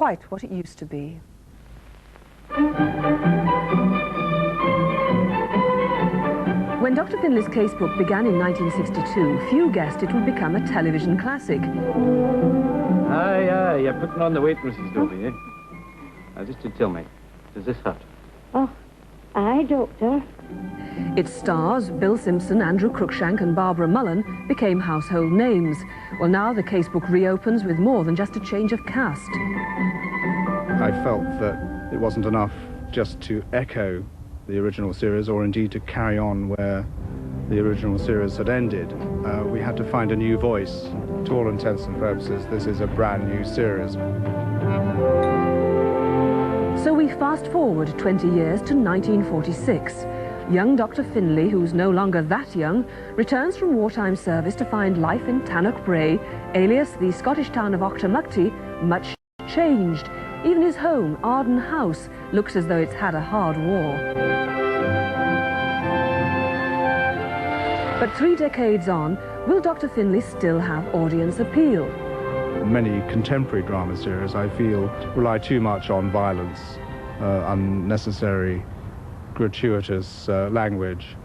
quite what it used to be. When Dr. Finlay's Casebook began in 1962, few guessed it would become a television classic. Aye, aye, you're putting on the weight, Mrs. Dobie, eh? Now, just to tell me, does this hurt? Oh, aye, Doctor. Its stars, Bill Simpson, Andrew Cruikshank and Barbara Mullen, became household names. Well, now the Casebook reopens with more than just a change of cast. I felt that it wasn't enough just to echo the original series, or indeed to carry on where the original series had ended. We had to find a new voice. To all intents and purposes, this is a brand new series. So we fast forward 20 years to 1946. Young Dr. Finlay, who's no longer that young, returns from wartime service to find life in Tannock Bray, alias the Scottish town of Auchtermuchty, much changed. Even his home, Arden House, looks as though it's had a hard war. But 3 decades on, will Dr. Finlay still have audience appeal? Many contemporary drama series, I feel, rely too much on violence, unnecessary, gratuitous language.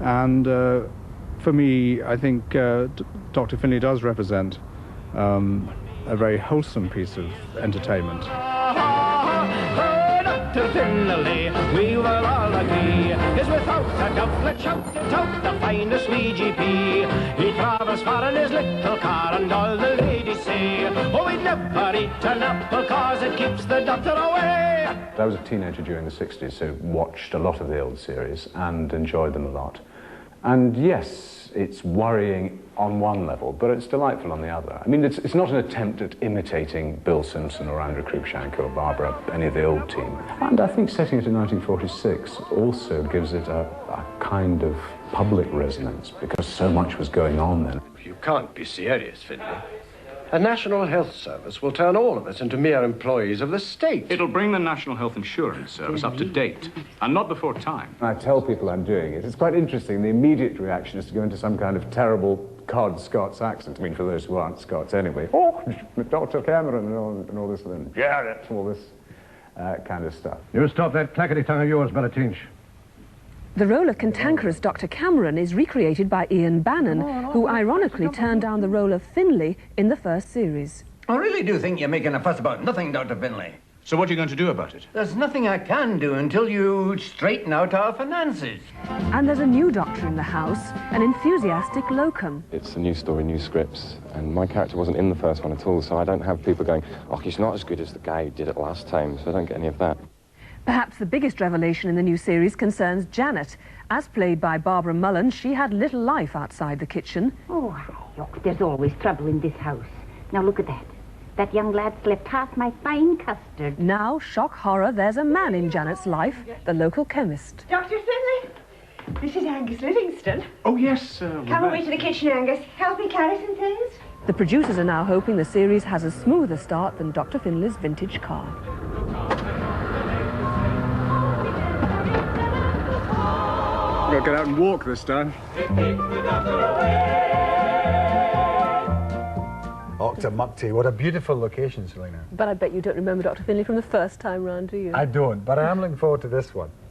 And for me, I think Dr. Finlay does represent a very wholesome piece of entertainment. Dr. Finlay, we will all agree, is without a doubt, let's shout it out, the finest wee GP. He travels far in his little car, and all the ladies say, oh, he'd never eat an apple, cause it keeps the doctor away. I was a teenager during the 60s, so watched a lot of the old series and enjoyed them a lot. And yes, it's worrying on one level, but it's delightful on the other. I mean, it's not an attempt at imitating Bill Simpson or Andrew Cruikshank or Barbara, any of the old team. And I think setting it in 1946 also gives it a kind of public resonance, because so much was going on then. You can't be serious, Finlay. A National Health Service will turn all of us into mere employees of the state. It'll bring the National Health Insurance Service up to date, and not before time. I tell people I'm doing it. It's quite interesting. The immediate reaction is to go into some kind of terrible cod Scots accent. I mean, for those who aren't Scots anyway. Oh, Dr. Cameron and all this, and yeah, that's all this kind of stuff. You stop that clackety tongue of yours, Bellatinch. The role of cantankerous Dr. Cameron is recreated by Ian Bannon, who ironically turned down the role of Finlay in the first series. I really do think you're making a fuss about nothing, Dr. Finlay. So what are you going to do about it? There's nothing I can do until you straighten out our finances. And there's a new doctor in the house, an enthusiastic locum. It's a new story, new scripts, and my character wasn't in the first one at all, so I don't have people going, oh, he's not as good as the guy who did it last time, so I don't get any of that. Perhaps the biggest revelation in the new series concerns Janet. As played by Barbara Mullen, she had little life outside the kitchen. Oh, look, there's always trouble in this house. Now look at that. That young lad slept half my fine custard. Now, shock horror, there's a man in Janet's life, the local chemist. Dr. Finlay, this is Angus Livingston. Oh, yes, Come away to the kitchen, Angus. Help me carry some things. The producers are now hoping the series has a smoother start than Dr. Finlay's vintage car. I've got to get out and walk this time. Auchtermuchty, what a beautiful location, Selina. But I bet you don't remember Dr. Finlay from the first time round, do you? I don't, but I am looking forward to this one.